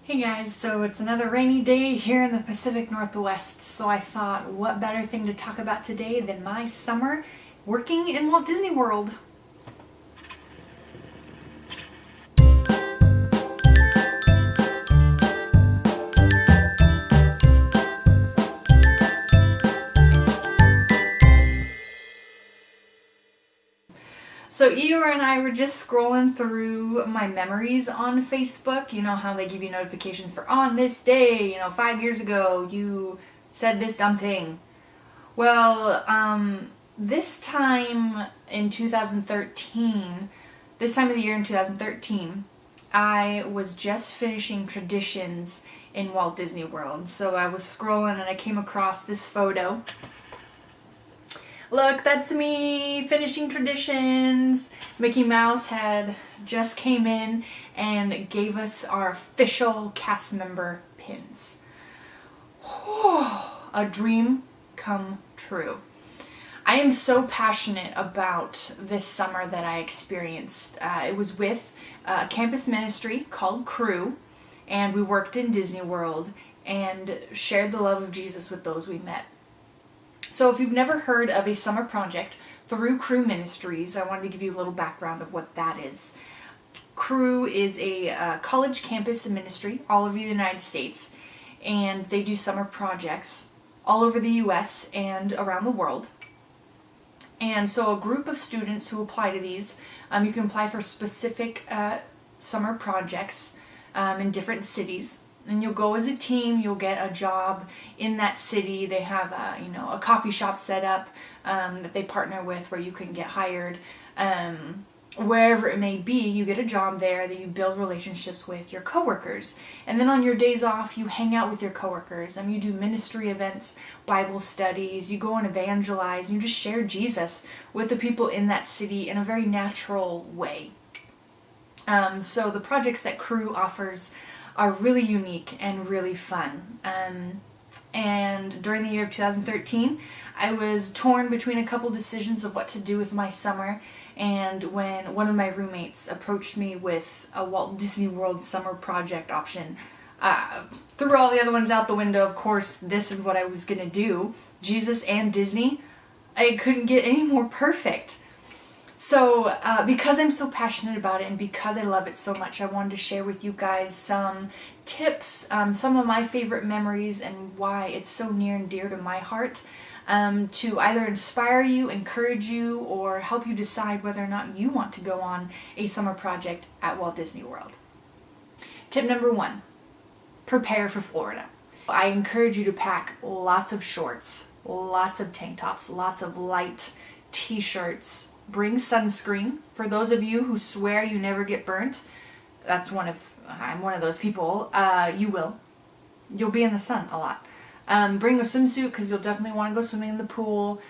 Hey guys, so it's another rainy day here in the Pacific Northwest, so I thought what better thing to talk about today than my summer working in Walt Disney World. So Eeyore and I were just scrolling through my memories on Facebook. You know how they give you notifications for on this day, 5 years ago you said this dumb thing. Well, this time in 2013, this time of the year in 2013, I was just finishing traditions in Walt Disney World. So I was scrolling and I came across this photo. Look, that's me finishing traditions. Mickey Mouse had just came in and gave us our official cast member pins. A dream come true. I am so passionate about this summer that I experienced. It was with a campus ministry called Crew, and we worked in Disney World and shared the love of Jesus with those we met. So if you've never heard of a summer project through Crew Ministries, I wanted to give you a little background of what that is. Crew is a college campus ministry all over the United States, and they do summer projects all over the US and around the world. And so a group of students who apply to these, you can apply for specific summer projects in different cities. And you'll go as a team, you'll get a job in that city. They have a coffee shop set up that they partner with where you can get hired. Wherever it may be, you get a job there that you build relationships with your coworkers. And then on your days off, you hang out with your coworkers. You do ministry events, Bible studies, you go and evangelize, and you just share Jesus with the people in that city in a very natural way. So the projects that Crew offers are really unique and really fun. And during the year of 2013, I was torn between a couple decisions of what to do with my summer. And when one of my roommates approached me with a Walt Disney World summer project option, threw all the other ones out the window. Of course, this is what I was going to do. Jesus and Disney. I couldn't get any more perfect. So because I'm so passionate about it and because I love it so much, I wanted to share with you guys some tips, some of my favorite memories and why it's so near and dear to my heart, to either inspire you, encourage you, or help you decide whether or not you want to go on a summer project at Walt Disney World. Tip number 1, prepare for Florida. I encourage you to pack lots of shorts, lots of tank tops, lots of light t-shirts. Bring sunscreen. For those of you who swear you never get burnt, I'm one of those people. You will. You'll be in the sun a lot. Bring a swimsuit because you'll definitely want to go swimming in the pool.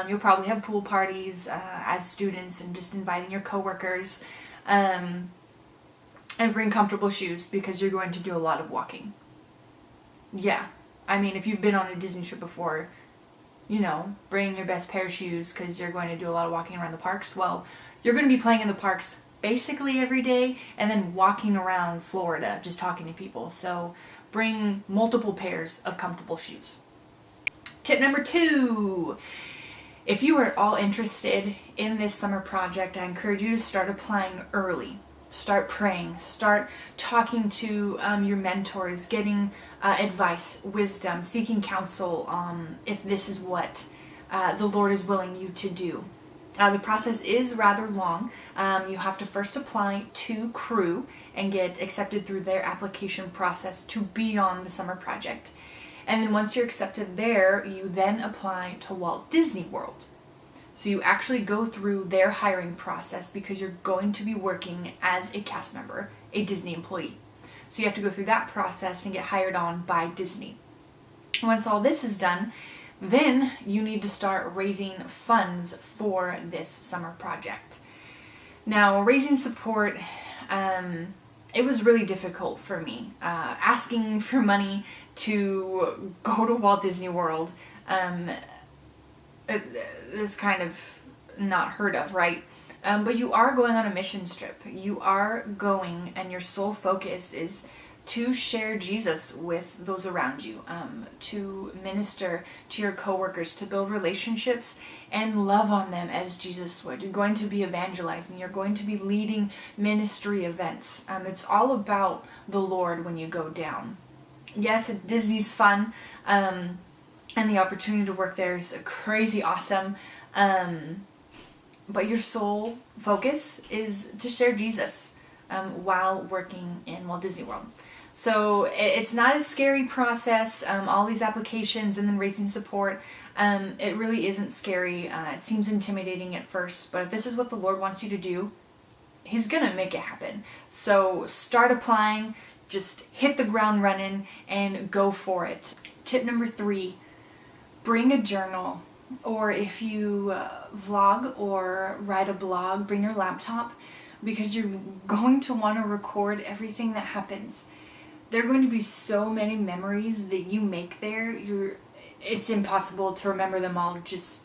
You'll probably have pool parties as students and just inviting your coworkers. And bring comfortable shoes because you're going to do a lot of walking. Yeah. If you've been on a Disney trip before, bring your best pair of shoes because you're going to do a lot of walking around the parks. Well, you're going to be playing in the parks basically every day and then walking around Florida just talking to people. So bring multiple pairs of comfortable shoes. Tip number 2, if you are at all interested in this summer project, I encourage you to start applying early. Start praying, start talking to your mentors, getting advice, wisdom, seeking counsel if this is what the Lord is willing you to do. The process is rather long. You have to first apply to Crew and get accepted through their application process to be on the summer project. And then once you're accepted there, you then apply to Walt Disney World. So you actually go through their hiring process because you're going to be working as a cast member, a Disney employee. So you have to go through that process and get hired on by Disney. Once all this is done, then you need to start raising funds for this summer project. Now, raising support, it was really difficult for me. Asking for money to go to Walt Disney World, is kind of not heard of, right? But you are going on a mission trip. You are going and your sole focus is to share Jesus with those around you, to minister to your coworkers, to build relationships and love on them as Jesus would. You're going to be evangelizing. You're going to be leading ministry events. It's all about the Lord when you go down. Yes, Disney's fun, and the opportunity to work there is crazy awesome. But your sole focus is to share Jesus while working in Walt Disney World. So it's not a scary process, all these applications and then raising support. It really isn't scary. It seems intimidating at first, but if this is what the Lord wants you to do, He's gonna make it happen. So start applying, just hit the ground running and go for it. Tip number 3, bring a journal, or if you vlog or write a blog, bring your laptop, because you're going to want to record everything that happens. There are going to be so many memories that you make there. It's impossible to remember them all just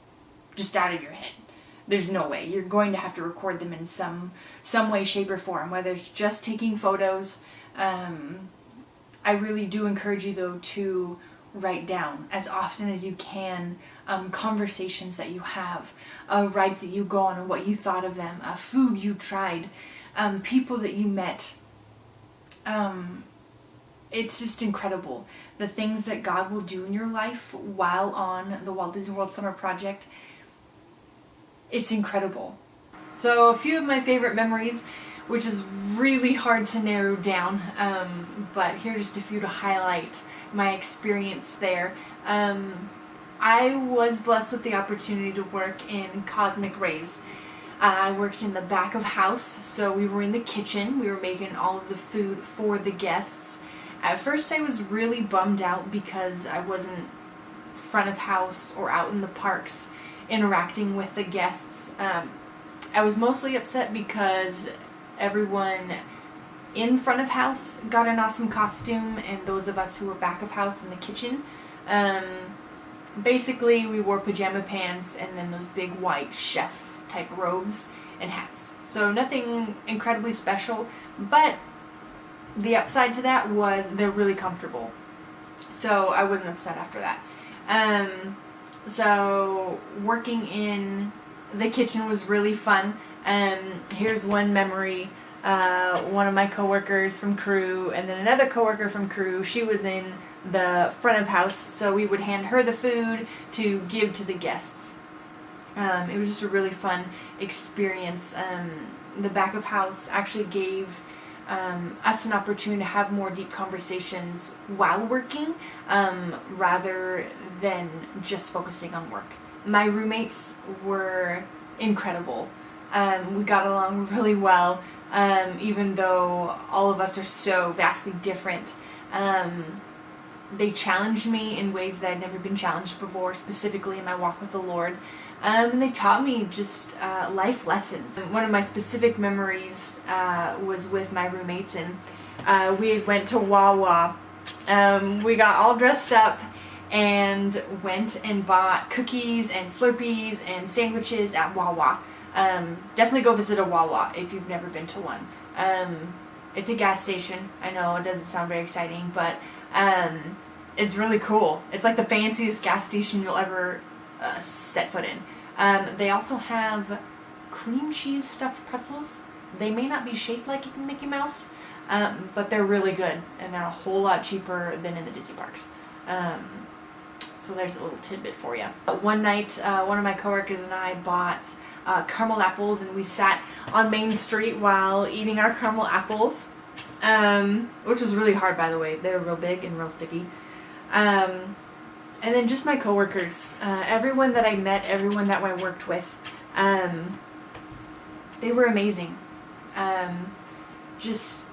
out of your head. There's no way. You're going to have to record them in some way, shape, or form, whether it's just taking photos. I really do encourage you, though, to write down as often as you can conversations that you have, rides that you go on and what you thought of them, food you tried, people that you met. It's just incredible, the things that God will do in your life while on the Walt Disney World Summer Project. It's incredible. So a few of my favorite memories, which is really hard to narrow down, but here are just a few to highlight my experience there. I was blessed with the opportunity to work in Cosmic Rays. I worked in the back of house, so we were in the kitchen. We were making all of the food for the guests. At first I was really bummed out because I wasn't front of house or out in the parks interacting with the guests. I was mostly upset because everyone in front of house got an awesome costume, and those of us who were back of house in the kitchen, basically we wore pajama pants and then those big white chef type robes and hats. So nothing incredibly special, but the upside to that was they're really comfortable. So I wasn't upset after that. So working in the kitchen was really fun. Here's one memory. One of my coworkers from crew and then another coworker from crew, she was in the front of house, so we would hand her the food to give to the guests. It was just a really fun experience. The back of house actually gave us an opportunity to have more deep conversations while working, rather than just focusing on work. My roommates were incredible. We got along really well. Even though all of us are so vastly different, they challenged me in ways that I'd never been challenged before, specifically in my walk with the Lord. And they taught me just life lessons. One of my specific memories was with my roommates, and we went to Wawa. We got all dressed up and went and bought cookies and Slurpees and sandwiches at Wawa. Definitely go visit a Wawa if you've never been to one. It's a gas station. I know it doesn't sound very exciting, but it's really cool. It's like the fanciest gas station you'll ever set foot in. They also have cream cheese stuffed pretzels. They may not be shaped like Mickey Mouse, but they're really good, and they're a whole lot cheaper than in the Disney parks. So there's a little tidbit for you. One night, one of my coworkers and I bought caramel apples, and we sat on Main Street while eating our caramel apples, which was really hard, by the way. They were real big and real sticky. And then just my coworkers, everyone that I met, everyone that I worked with, they were amazing. Just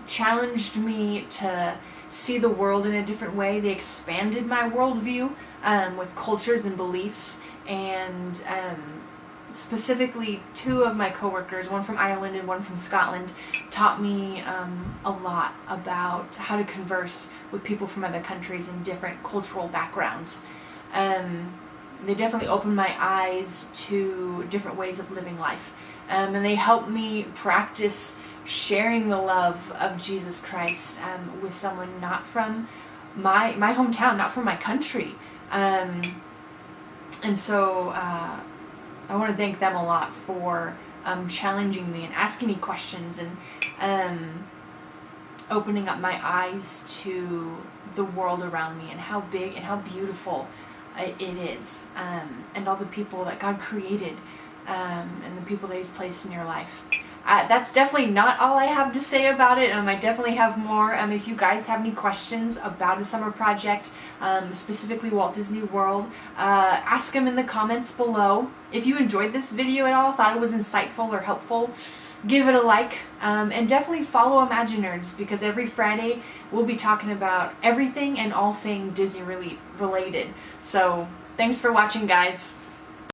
challenged me to see the world in a different way. They expanded my worldview with cultures and beliefs, and specifically two of my coworkers, one from Ireland and one from Scotland, taught me a lot about how to converse with people from other countries and different cultural backgrounds. They definitely opened my eyes to different ways of living life, and they helped me practice sharing the love of Jesus Christ with someone not from my hometown, not from my country. And so I want to thank them a lot for challenging me and asking me questions and opening up my eyes to the world around me and how big and how beautiful it is, and all the people that God created, and the people that He's placed in your life. That's definitely not all I have to say about it. I definitely have more. If you guys have any questions about a summer project, specifically Walt Disney World, ask them in the comments below. If you enjoyed this video at all, thought it was insightful or helpful, give it a like, and definitely follow Imaginerds, because every Friday we'll be talking about everything and all thing Disney related. So thanks for watching, guys.